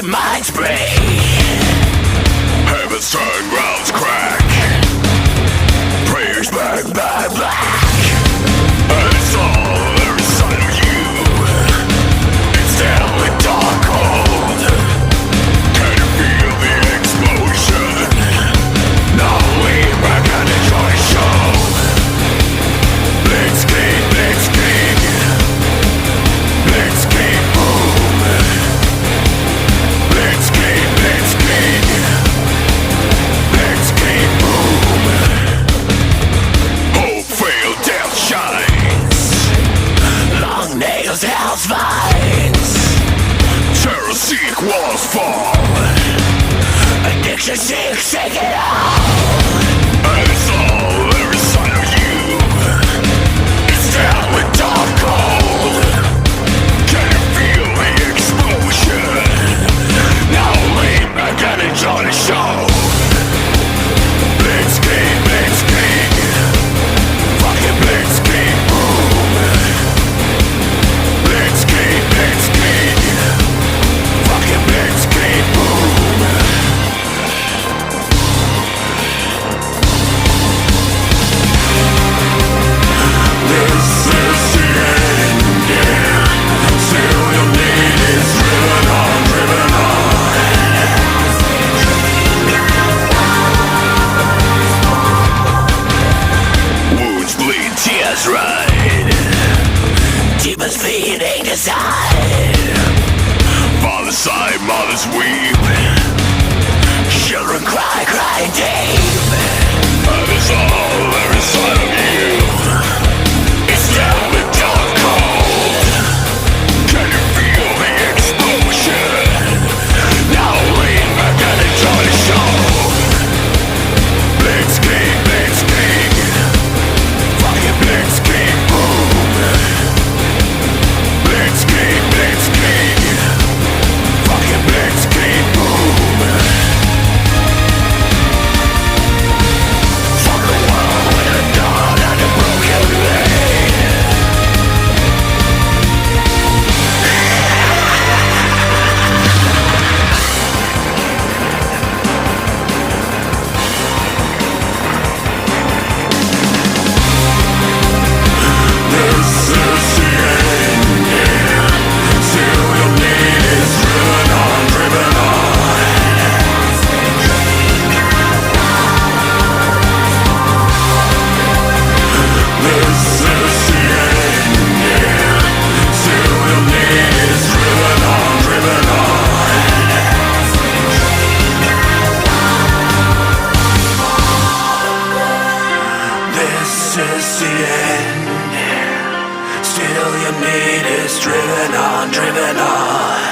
Minds break, heavens turn, grounds crack, prayers burn black, and it's all there inside of you. It's down and dark cold. Can you feel the explosion? No, we're back on the joy show. Blitzkrieg, blitzkrieg, blitzkrieg, boom. Blitzkrieg, blitzkrieg, blitzkrieg, boom. Hope failed, death shines. Long nails, hell's vines. Terror seek, walls fall. Addiction seek, shake it all. And it's all there inside of you. It's down with dark cold. Can you feel the explosion? Now lean back and enjoy the show. Blitzkrieg, blitzkrieg, fucking blitzkrieg, boom. Blitzkrieg, blitzkrieg, fucking blitzkrieg, boom. This is the end, yeah. Still your need is driven on, driven on. Wounds bleed, tears ride. Demons bleeding desire. Fathers sigh, mothers weep. Children cry, crying deep. That is all there inside of you. It's down with dark cold. Can you feel the explosion? Now lean back and enjoy the show. Blitzkrieg, blitzkrieg, fucking blitzkrieg, boom. Blitzkrieg, blitzkrieg, fucking blitzkrieg, boom. Fuck the world with a dawn and a broken blade. This is the end, yeah. Still your need is driven on, driven on. This is the end, yeah. Still your need is driven on, driven on. This is the end. Still your need is driven on, driven on.